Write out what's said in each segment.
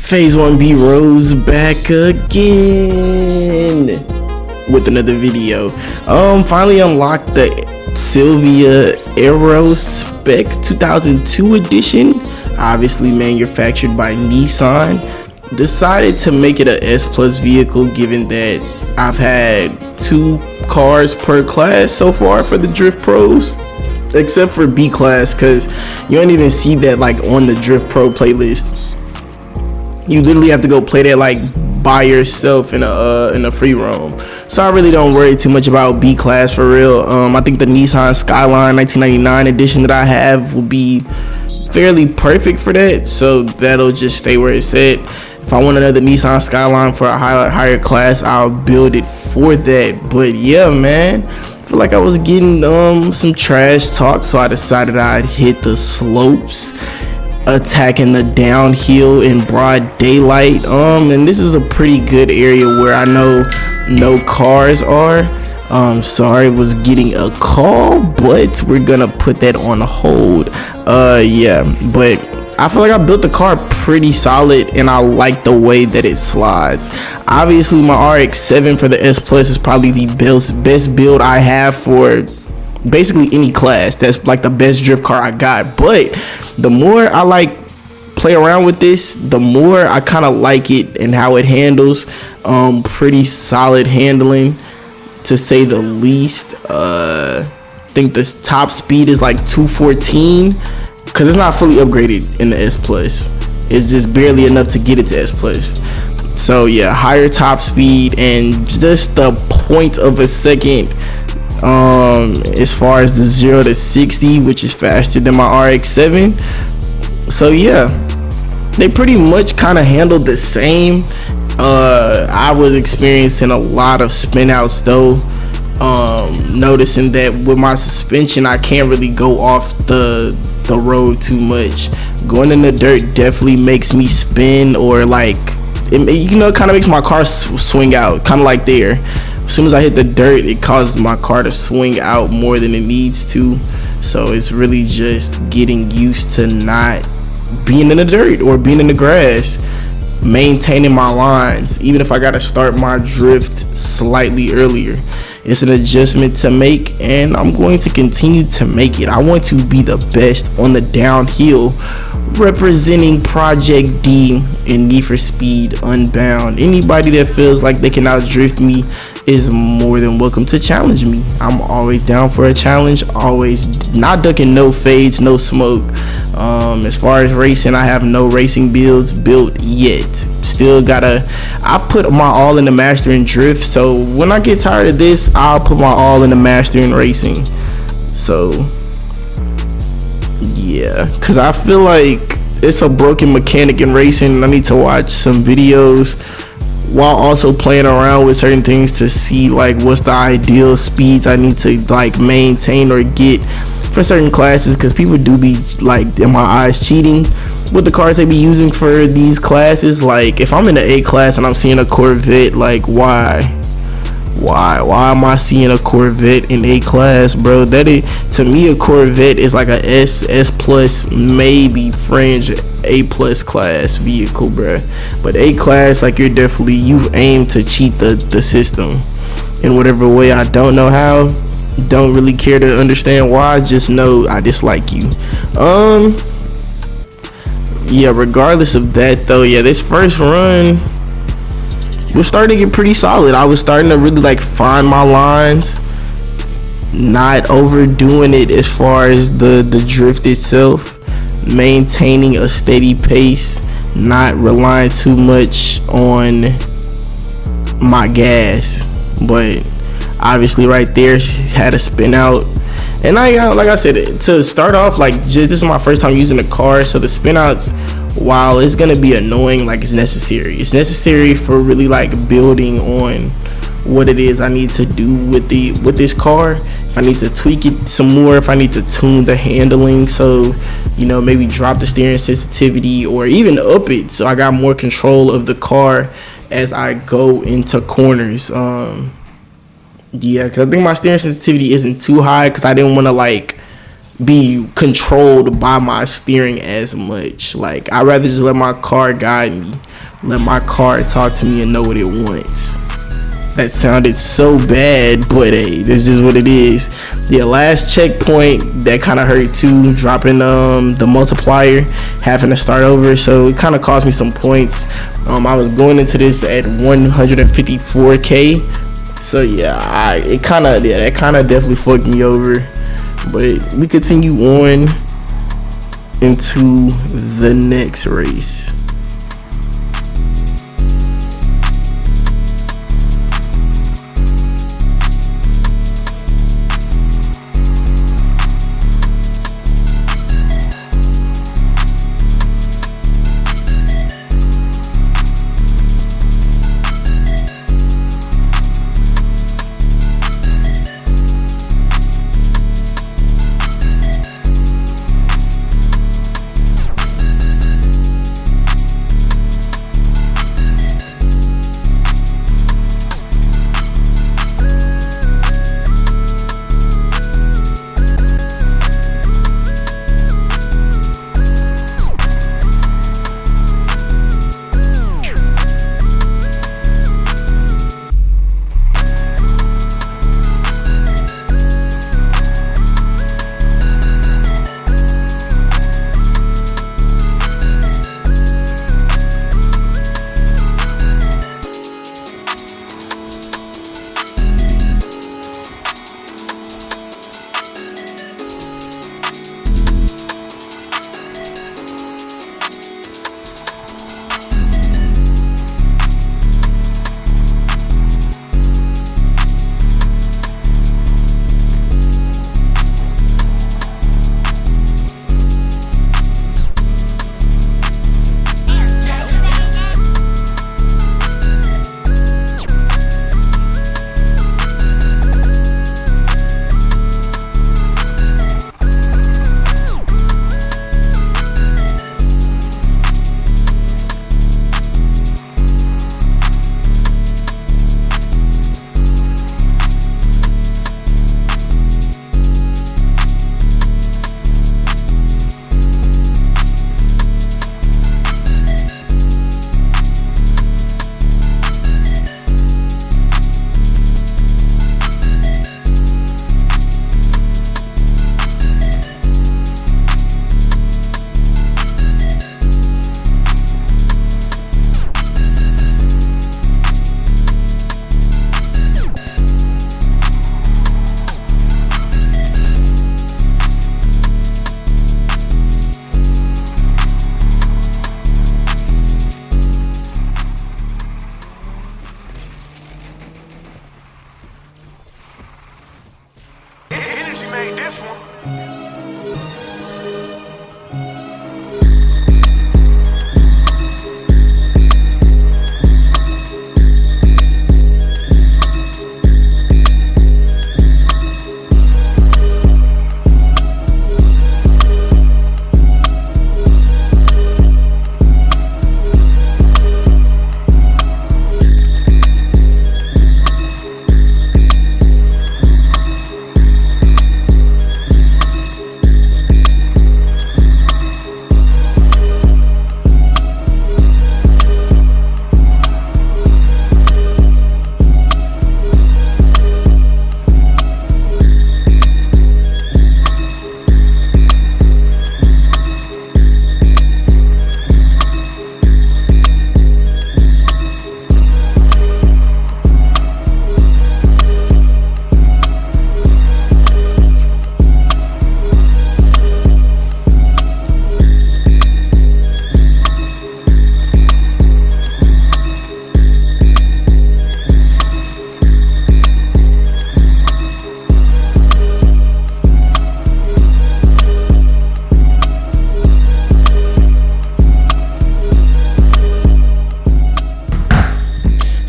Phase 1B Rose back again with another video. Finally unlocked the Silvia Aero Spec 2002 edition, obviously manufactured by Nissan. Decided to make it a S plus vehicle given that I've had 2 cars per class so far for the Drift Pros, except for B class, because you don't even see that like on the Drift Pro playlist. You literally have to go play that like by yourself in a free roam. So I really don't worry too much about B class for real. I think the Nissan Skyline 1999 edition that I have will be fairly perfect for that. So that'll just stay where it's at. If I want another Nissan Skyline for a higher class, I'll build it for that. But yeah, man, I feel like I was getting some trash talk, so I decided I'd hit the slopes, attacking the downhill in broad daylight. And this is a pretty good area where I know no cars are. Sorry, was getting a call, but we're gonna put that on hold. Yeah, but I feel like I built the car pretty solid, and I like the way that it slides. Obviously, my RX-7 for the S Plus is probably the best build I have for basically any class. That's like the best drift car I got. But the more I like play around with this, the more I kind of like it and how it handles. Pretty solid handling, to say the least. I think the top speed is like 214. Because it's not fully upgraded in the S Plus. It's just barely enough to get it to S Plus. So yeah, higher top speed and just the point of a second as far as the 0 to 60, which is faster than my RX-7. So yeah, they pretty much kind of handled the same. I was experiencing a lot of spin outs though. Noticing that with my suspension I can't really go off the road too much. Going in the dirt definitely makes me spin, or like it kind of makes my car swing out, kind of like there. As soon as I hit the dirt, it causes my car to swing out more than it needs to. So it's really just getting used to not being in the dirt or being in the grass, maintaining my lines, even if I gotta start my drift slightly earlier. It's an adjustment to make, and I'm going to continue to make it. I want to be the best on the downhill, representing Project D in Need for Speed Unbound. Anybody that feels like they can outdrift me is more than welcome to challenge me. I'm always down for a challenge, always not ducking no fades, no smoke. As far as racing, I have no racing builds built yet. Still I've put my all in the master and drift, so when I get tired of this, I'll put my all in the master and racing. So yeah, because I feel like it's a broken mechanic in racing, and I need to watch some videos while also playing around with certain things to see like what's the ideal speeds I need to like maintain or get for certain classes, because people do be like, in my eyes, cheating with the cars they be using for these classes. Like if I'm in the A class and I'm seeing a Corvette, like why am I seeing a Corvette in A class, bro? To me, a Corvette is like a S plus, maybe fringe A plus class vehicle, bro. But A class, like you've aimed to cheat the system in whatever way. I don't know how, don't really care to understand why, just know I dislike you. Yeah, regardless of that though, yeah, this first run was starting to get pretty solid. I was starting to really like find my lines, not overdoing it as far as the drift itself, maintaining a steady pace, not relying too much on my gas. But obviously right there, she had a spin out, and like I said, to start off, like this is my first time using the car, so the spin outs, while it's gonna be annoying, like it's necessary for really like building on what it is I need to do with this car. If I need to tweak it some more, if I need to tune the handling, so maybe drop the steering sensitivity or even up it so I got more control of the car as I go into corners. Yeah, because I think my steering sensitivity isn't too high, because I didn't want to like be controlled by my steering as much. Like I'd rather just let my car guide me. let my car talk to me and know what it wants. That sounded so bad, but hey, this is what it is. Yeah, last checkpoint, that kind of hurt too, dropping the multiplier, having to start over, so it kind of cost me some points. I was going into this at 154k, so yeah, that kind of definitely fucked me over. But we continue on into the next race.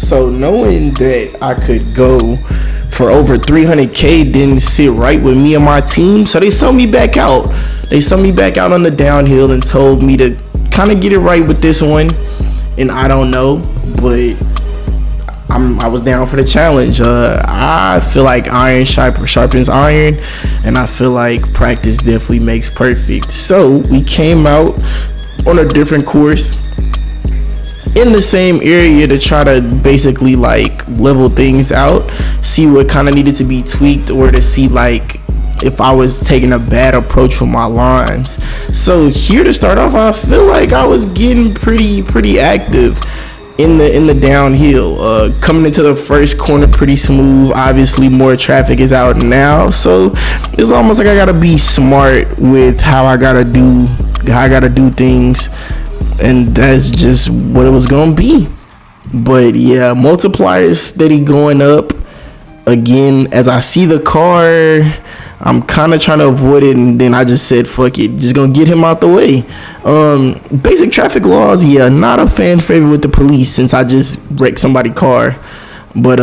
So knowing that I could go for over 300k didn't sit right with me and my team, so they sent me back out. They sent me back out on the downhill and told me to kind of get it right with this one. And I don't know, but I was down for the challenge. I feel like iron sharpens iron, and I feel like practice definitely makes perfect. So we came out on a different course, in the same area to try to basically like level things out, see what kind of needed to be tweaked, or to see like if I was taking a bad approach with my lines. So here to start off, I feel like I was getting pretty active in the downhill. Coming into the first corner pretty smooth. Obviously more traffic is out now, so it's almost like I gotta be smart with how I gotta do things, and that's just what it was gonna be. But yeah, multipliers steady going up. Again, as I see the car, I'm kind of trying to avoid it, and then I just said fuck it, just gonna get him out the way. Basic traffic laws, yeah, not a fan favorite with the police since I just wrecked somebody's car, but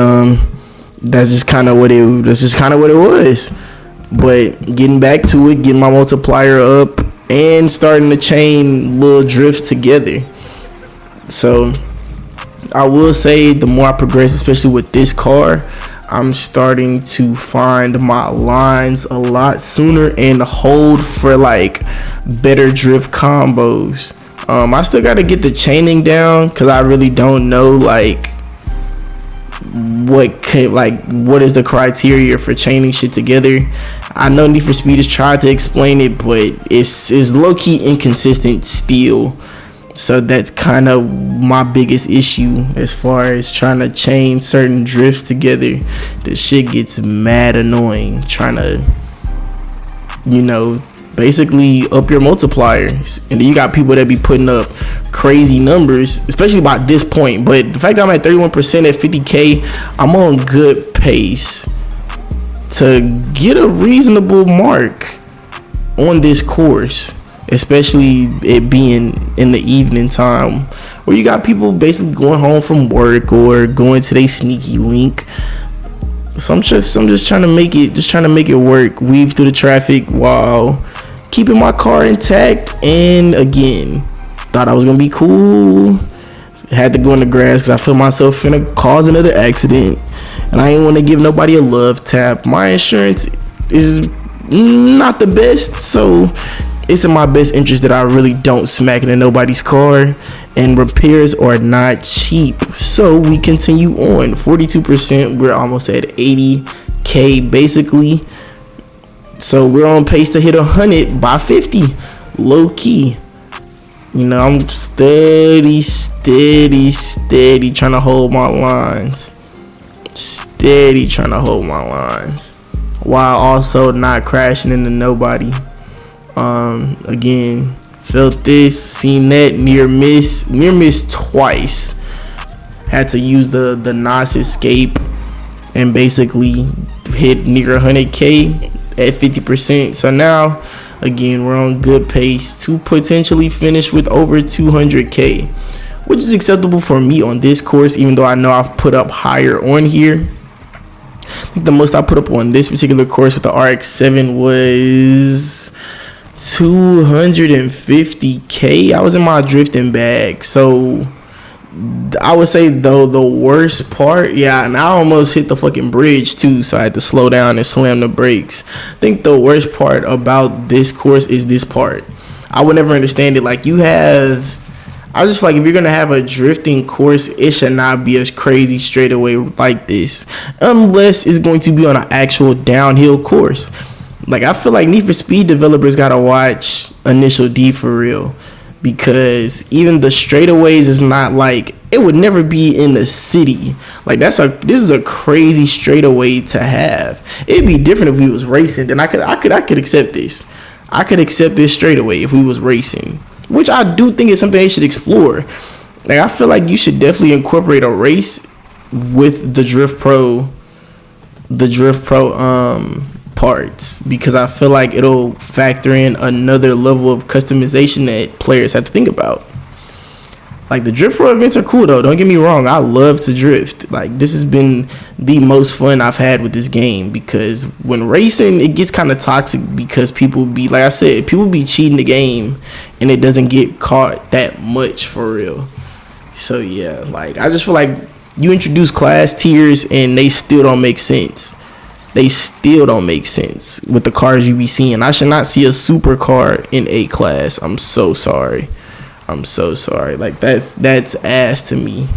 that's just kind of what it was. But getting back to it, getting my multiplier up and starting to chain little drifts together. So I will say the more I progress, especially with this car, I'm starting to find my lines a lot sooner and hold for like better drift combos. I still got to get the chaining down because I really don't know like what is the criteria for chaining shit together. I know Need for Speed has tried to explain it, but it's low-key inconsistent still. So that's kind of my biggest issue as far as trying to chain certain drifts together. The shit gets mad annoying trying to, basically up your multipliers. And then you got people that be putting up crazy numbers, especially by this point. But the fact that I'm at 31% at 50K, I'm on good pace to get a reasonable mark on this course. Especially it being in the evening time where you got people basically going home from work or going to their sneaky link. So I'm just trying to make it work, weave through the traffic while keeping my car intact. And again, thought I was gonna be cool, had to go in the grass because I feel myself finna cause another accident, and I ain't want to give nobody a love tap. My insurance is not the best, so it's in my best interest that I really don't smack into nobody's car, and repairs are not cheap. So we continue on. 42%, we're almost at 80K basically. So we're on pace to hit 100 by 50, low key. I'm steady trying to hold my lines. While also not crashing into nobody. Again, felt this, seen that, near miss twice. Had to use the NOS escape and basically hit near 100K at 50%. So now, again, we're on good pace to potentially finish with over 200K, which is acceptable for me on this course, even though I know I've put up higher on here. I think the most I put up on this particular course with the RX-7 was 250K. I was in my drifting bag. So I would say though the worst part, and I almost hit the fucking bridge too, so I had to slow down and slam the brakes. I think the worst part about this course is this part. I would never understand it. Like I just feel like if you're gonna have a drifting course, it should not be a crazy straightaway like this, unless it's going to be on an actual downhill course. Like, I feel like Need for Speed developers gotta watch Initial D for real, because even the straightaways is not like, it would never be in the city. Like, this is a crazy straightaway to have. It'd be different if we was racing. Then I could accept this. I could accept this straightaway if we was racing, which I do think is something they should explore. Like, I feel like you should definitely incorporate a race with the Drift Pro parts, because I feel like it'll factor in another level of customization that players have to think about. Like, the Drift Pro events are cool though, don't get me wrong, I love to drift. Like, this has been the most fun I've had with this game, because when racing, it gets kind of toxic because people be, like I said, people be cheating the game and it doesn't get caught that much for real. So yeah, like, I just feel like you introduce class tiers and they still don't make sense. They still don't make sense with the cars you be seeing. I should not see a supercar in A class. I'm so sorry. I'm so sorry. Like that's ass to me.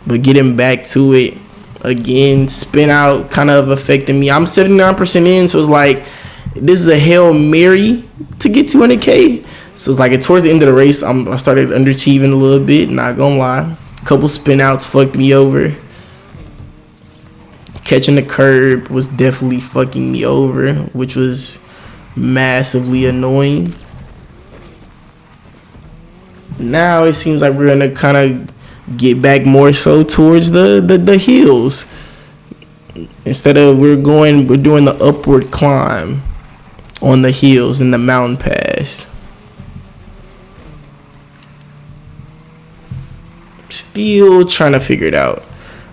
But getting back to it, again, spin out kind of affecting me. I'm 79% in, so it's like this is a Hail Mary to get 200K. So it's like towards the end of the race, I started underachieving a little bit, not gonna lie. A couple spin outs fucked me over. Catching the curb was definitely fucking me over, which was massively annoying. Now it seems like we're gonna kind of get back more so towards the hills. Instead of we're doing the upward climb on the hills in the mountain pass. Still trying to figure it out.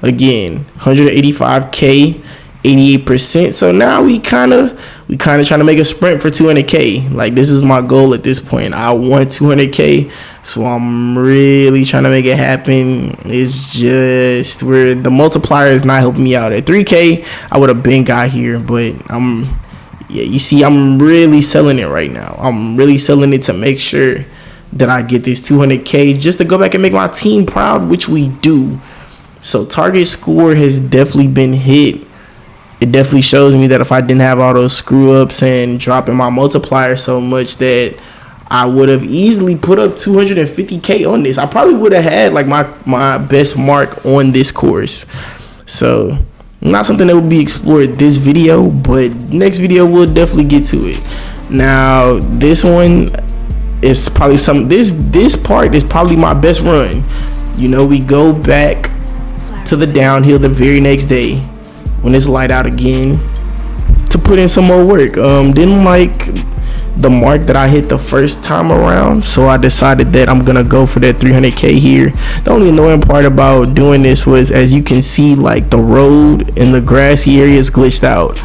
Again, 185K, 88%. So now we kind of trying to make a sprint for 200K. Like, this is my goal at this point. I want 200K, so I'm really trying to make it happen. It's just where the multiplier is not helping me out. At 3K, I would have been got here, but you see, I'm really selling it right now. I'm really selling it to make sure that I get this 200K just to go back and make my team proud, which we do. So target score has definitely been hit. It definitely shows me that if I didn't have all those screw ups and dropping my multiplier so much, that I would have easily put up 250K on this. I probably would have had like my best mark on this course. So not something that would be explored this video, but next video we'll definitely get to it. Now this one is probably this part is probably my best run. You know, we go back to the downhill the very next day when it's light out again to put in some more work. Didn't like the mark that I hit the first time around, so I decided that I'm gonna go for that 300K here. The only annoying part about doing this was, as you can see, like the road and the grassy area is glitched out.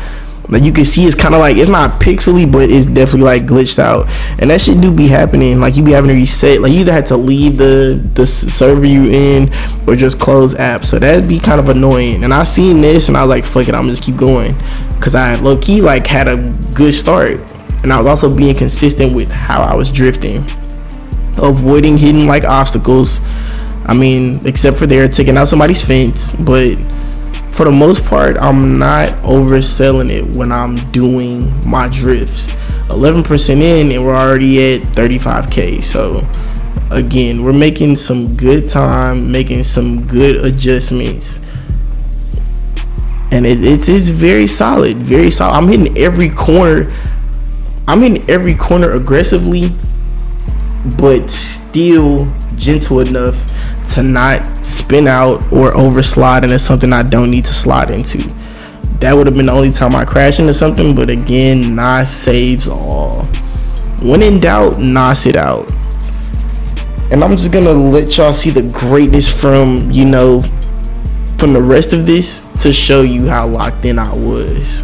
Like you can see, it's kind of like, it's not pixely, but it's definitely like glitched out, and that shit do be happening. Like you be having to reset. Like you either had to leave the server you in or just close apps, so that'd be kind of annoying. And I seen this and I was like, fuck it, I'm just keep going, because I low key like had a good start, and I was also being consistent with how I was drifting, avoiding hitting like obstacles. I mean, except for there taking out somebody's fence, but for the most part, I'm not overselling it when I'm doing my drifts. 11% in and we're already at 35K. So again, we're making some good time, making some good adjustments. And it's very solid, very solid. I'm hitting every corner. I'm hitting every corner aggressively, but still gentle enough to not spin out or overslide into something I don't need to slide into. That would have been the only time I crashed into something, but again, NOS saves all. When in doubt, NOS it out. And I'm just gonna let y'all see the greatness from, you know, from the rest of this to show you how locked in I was.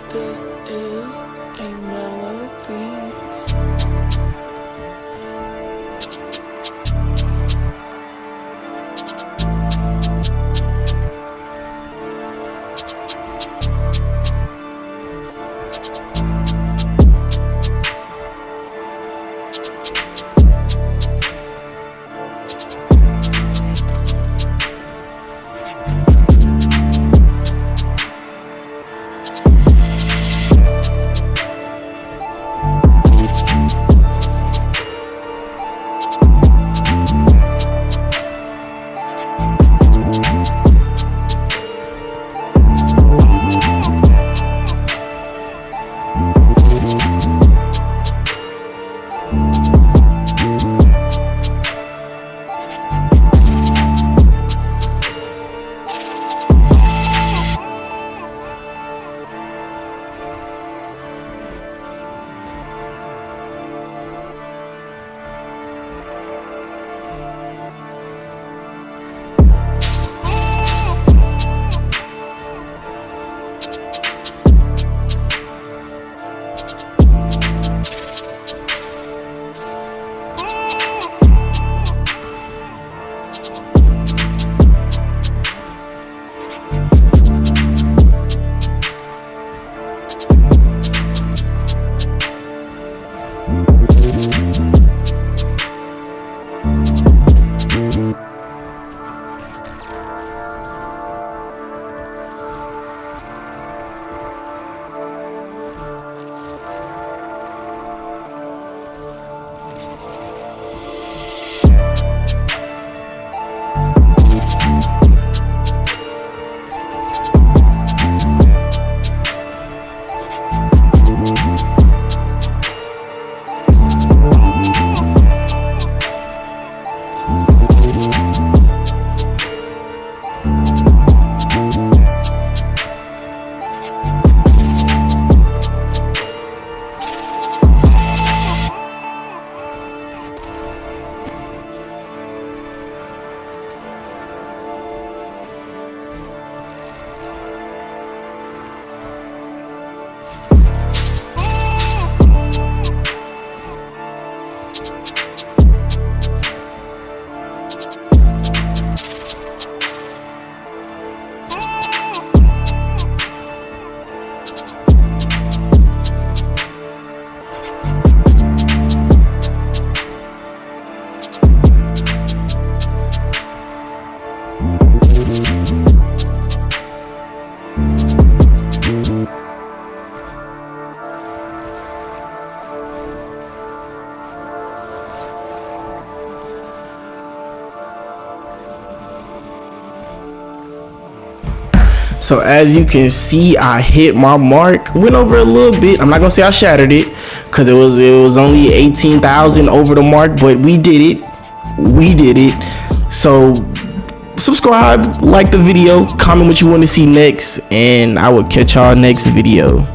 This is a melody. So as you can see, I hit my mark, went over a little bit. I'm not gonna say I shattered it, because it was only 18,000 over the mark, but we did it. So subscribe, like the video, comment what you want to see next, and I will catch y'all next video.